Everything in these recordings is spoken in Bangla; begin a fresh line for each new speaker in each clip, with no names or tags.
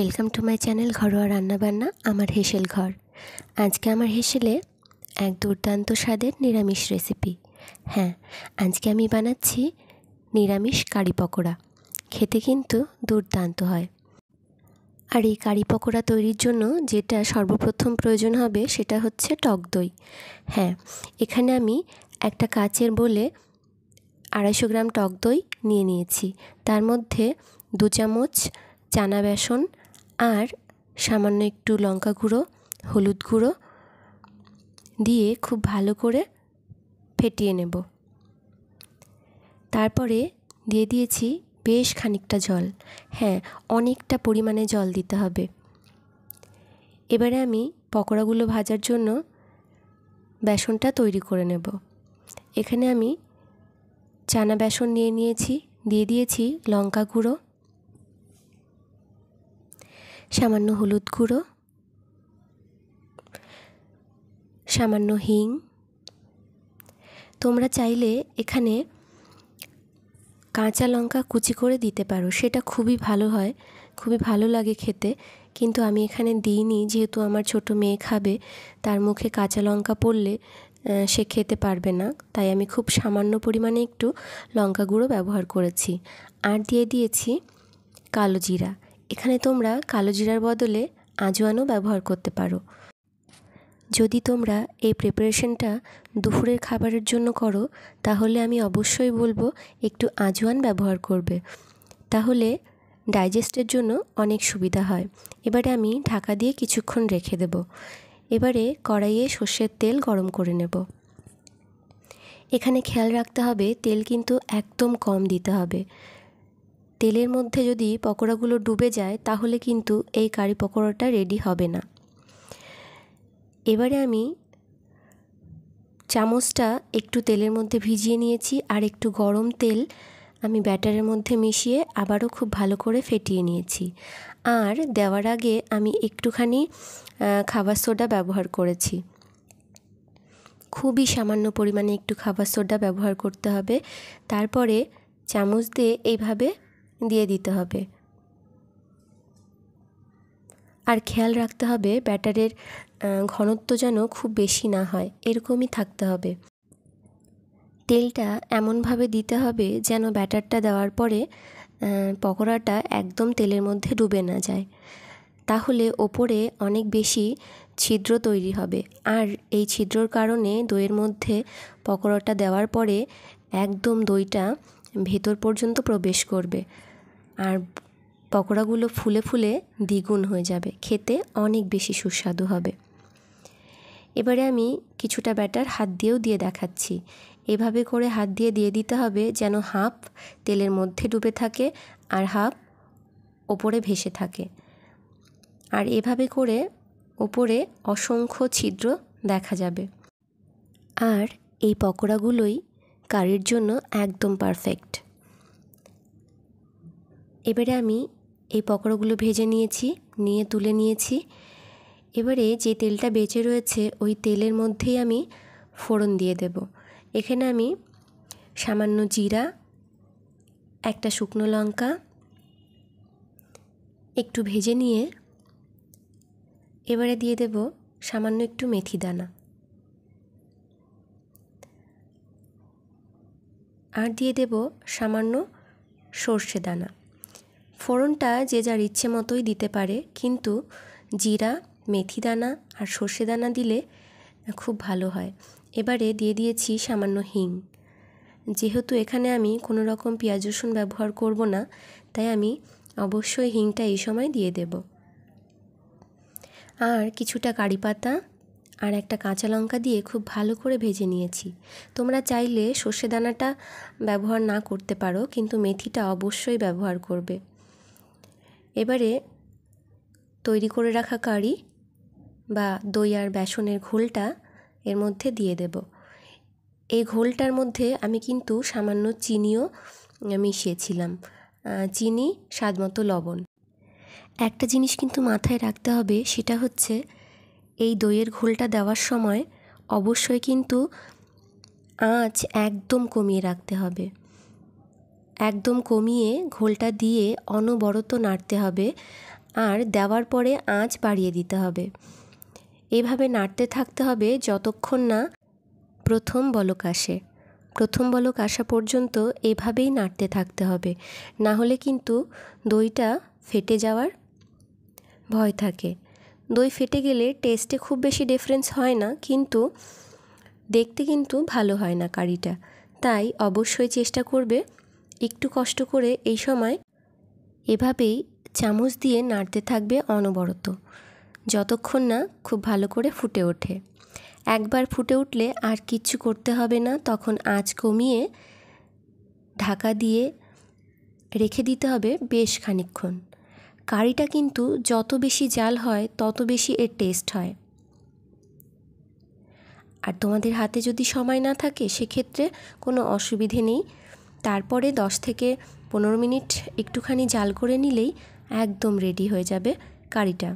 ওয়েলকাম টু মাই চ্যানেল ঘরোয়া রান্নাবান্না আমার হেসেল ঘর। আজকে আমার হেসেলে এক দুর্দান্ত স্বাদের নিরামিষ রেসিপি। হ্যাঁ, আজকে আমি বানাচ্ছি নিরামিষ কারি পকোড়া। খেতে কিন্তু দুর্দান্ত হয়। আর এই কারি পকোড়া তৈরির জন্য যেটা সর্বপ্রথম প্রয়োজন হবে সেটা হচ্ছে টক দই। হ্যাঁ, এখানে আমি একটা কাচের বোলে 250 গ্রাম টক দই নিয়ে নিয়েছি। তার মধ্যে 2 চামচ চানা বেসন আর সামান্য একটু লঙ্কা গুঁড়ো, হলুদ গুঁড়ো দিয়ে খুব ভালো করে ফেটিয়ে নেব। তারপরে দিয়ে দিয়েছি বেশ খানিকটা জল। হ্যাঁ, অনেকটা পরিমাণে জল দিতে হবে। এবারে আমি পকোড়াগুলো ভাজার জন্য বেসনটা তৈরি করে নেব। এখানে আমি চানা বেসন নিয়ে নিয়েছি, দিয়ে দিয়েছি লঙ্কা গুঁড়ো, সামান্য হলুদ গুঁড়ো, সামান্য হিং। তোমরা চাইলে এখানে কাঁচা লঙ্কা কুচি করে দিতে পারো, সেটা খুবই ভালো হয়, খুবই ভালো লাগে খেতে। কিন্তু আমি এখানে দিইনি, যেহেতু আমার ছোট মেয়ে খাবে, তার মুখে কাঁচা লঙ্কা পড়লে সে খেতে পারবে না, তাই আমি খুব সামান্য পরিমাণে একটু লঙ্কা গুঁড়ো ব্যবহার করেছি। আর দিয়ে দিয়েছি কালো জিরা। এখানে তোমরা কালো জিরার বদলে আজওয়ানও ব্যবহার করতে পারো। যদি তোমরা এই প্রিপারেশনটা দুপুরের খাবারের জন্য করো, তাহলে আমি অবশ্যই বলবো একটু আজওয়ান ব্যবহার করবে, তাহলে ডাইজেস্টের জন্য অনেক সুবিধা হয়। এবারে আমি ঢাকা দিয়ে কিছুক্ষণ রেখে দেব। এবারে কড়াইয়ে সর্ষের তেল গরম করে নেব। এখানে খেয়াল রাখতে হবে তেল কিন্তু একদম কম দিতে হবে। তেলের মধ্যে যদি পকোড়াগুলো ডুবে যায় তাহলে কিন্তু এই কারি পকোড়াটা রেডি হবে না। এবারে আমি চামচটা একটু তেলের মধ্যে ভিজিয়ে নিয়েছি, আর একটু গরম তেল আমি ব্যাটারের মধ্যে মিশিয়ে আবারও খুব ভালো করে ফেটিয়ে নিয়েছি। আর দেওয়ার আগে আমি একটুখানি খাবার সোডা ব্যবহার করেছি। খুবই সামান্য পরিমাণে একটু খাবার সোডা ব্যবহার করতে হবে। তারপরে চামচ দিয়ে এইভাবে দিয়ে দিতে হবে। আর খেয়াল রাখতে হবে ব্যাটারের ঘনত্ব যেন খুব বেশি না হয়, এরকমই থাকতে হবে। তেলটা এমনভাবে দিতে হবে যেন ব্যাটারটা দেওয়ার পরে পকোড়াটা একদম তেলের মধ্যে ডুবে না যায়, তাহলে ওপরে অনেক বেশি ছিদ্র তৈরি হবে। আর এই ছিদ্রর কারণে দইয়ের মধ্যে পকোড়াটা দেওয়ার পরে একদম দইটা ভেতর পর্যন্ত প্রবেশ করবে, আর পকোড়াগুলো ফুলে ফুলে দ্বিগুণ হয়ে যাবে, খেতে অনেক বেশি সুস্বাদু হবে। এবারে আমি কিছুটা ব্যাটার হাত দিয়েও দিয়ে দেখাচ্ছি। এভাবে করে হাত দিয়ে দিতে হবে যেন হাফ তেলের মধ্যে ডুবে থাকে আর হাফ ওপরে ভেসে থাকে। আর এভাবে করে ওপরে অসংখ্য ছিদ্র দেখা যাবে। আর এই পকোড়াগুলোই কারির জন্য একদম পারফেক্ট। এবারে আমি এই পকোড়াগুলো ভেজে নিয়েছি, নিয়ে তুলে নিয়েছি। এবারে যে তেলটা বেঁচে রয়েছে ওই তেলের মধ্যেই আমি ফোড়ন দিয়ে দেব। এখানে আমি সামান্য জিরা, একটা শুকনো লঙ্কা একটু ভেজে নিয়ে এবারে দিয়ে দেব সামান্য একটু মেথি দানা, আর দিয়ে দেব সামান্য সর্ষে দানা। ফোড়নটা যে যার ইচ্ছে মতোই দিতে পারে, কিন্তু জিরা, মেথি দানা আর সর্ষে দানা দিলে খুব ভালো হয়। এবারে দিয়ে দিয়েছি সামান্য হিং। যেহেতু এখানে আমি কোনো রকম পেঁয়াজ রসুন ব্যবহার করব না, তাই আমি অবশ্যই হিংটা এই সময় দিয়ে দেব। আর কিছুটা কারি পাতা আর একটা কাঁচা লঙ্কা দিয়ে খুব ভালো করে ভেজে নিয়েছি। তোমরা চাইলে সর্ষে দানাটা ব্যবহার না করতে পারো, কিন্তু মেথিটা অবশ্যই ব্যবহার করবে। এবারে তৈরি করে রাখা কারি বা দই আর বেসনের ঘোলটা এর মধ্যে দিয়ে দেব। এই ঘোলটার মধ্যে আমি কিন্তু সামান্য চিনিও মিশিয়েছিলাম, চিনি, স্বাদমতো লবণ। একটা জিনিস কিন্তু মাথায় রাখতে হবে, সেটা হচ্ছে এই দইয়ের ঘোলটা দেওয়ার সময় অবশ্যই কিন্তু আঁচ একদম কমিয়ে রাখতে হবে। একদম কমিয়ে ঘোলটা দিয়ে অনবরত নাড়তে হবে, আর দেওয়ার পরে আঁচ বাড়িয়ে দিতে হবে। এভাবে নাড়তে থাকতে হবে যতক্ষণ না প্রথম বলক আসে। প্রথম বলক আসা পর্যন্ত এভাবেই নাড়তে থাকতে হবে, না হলে কিন্তু দইটা ফেটে যাওয়ার ভয় থাকে। দই ফেটে গেলে টেস্টে খুব বেশি ডিফারেন্স হয় না, কিন্তু দেখতে কিন্তু ভালো হয় না কারিটা। তাই অবশ্যই চেষ্টা করবে একটু কষ্ট করে এই সময় এভাবেই চামচ দিয়ে নাড়তে থাকবে অনবরত, যতক্ষণ না খুব ভালো করে ফুটে ওঠে। একবার ফুটে উঠলে আর কিচ্ছু করতে হবে না, তখন আঁচ কমিয়ে ঢাকা দিয়ে রেখে দিতে হবে বেশ খানিকক্ষণ। কারিটা কিন্তু যত বেশি জাল হয় তত বেশি এর টেস্ট হয়। আর তোমাদের হাতে যদি সময় না থাকে সেক্ষেত্রে কোনো অসুবিধে নেই, তারপরে 10 থেকে 15 মিনিট একটুখানি জাল করে নিলেই একদম রেডি হয়ে যাবে কারিটা।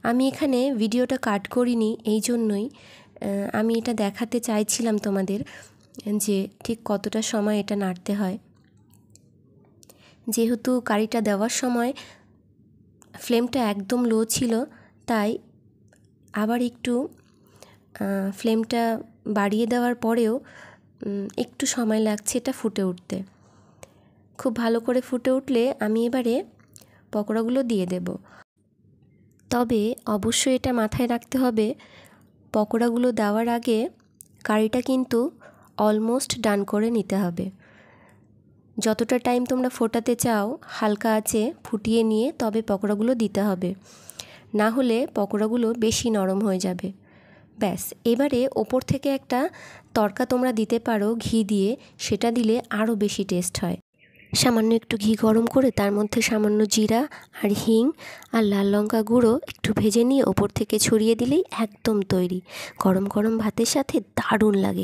আমি এখানে ভিডিওটা কাট করিনি, এই জন্যই আমি এটা দেখাতে চাইছিলাম তোমাদের যে ঠিক কতটা সময় এটা নাড়তে হয়। যেহেতু কারিটা দেওয়ার সময় ফ্লেমটা একদম লো ছিল, তাই আবার একটু ফ্লেমটা বাড়িয়ে দেওয়ার পরেও একটু সময় লাগছে এটা ফুটে উঠতে। খুব ভালো করে ফুটে উঠলে আমি এবারে পকোড়াগুলো দিয়ে দেব। তবে অবশ্যই এটা মাথায় রাখতে হবে, পকোড়াগুলো দেওয়ার আগে কারিটা কিন্তু অলমোস্ট ডান করে নিতে হবে। যতটা টাইম তোমরা ফোটাতে চাও হালকা আঁচে ফুটিয়ে নিয়ে তবে পকোড়াগুলো দিতে হবে, না হলে পকোড়াগুলো বেশি নরম হয়ে যাবে। ব্যাস, এবারে ওপর থেকে একটা তড়কা তোমরা দিতে পারো ঘি দিয়ে, সেটা দিলে আরও বেশি টেস্ট হয়। সামান্য একটু ঘি গরম করে তার মধ্যে সামান্য জিরা আর হিং আর লাল লঙ্কা গুঁড়ো একটু ভেজে নিয়ে ওপর থেকে ছড়িয়ে দিলেই একদম তৈরি। গরম গরম ভাতের সাথে দারুণ লাগে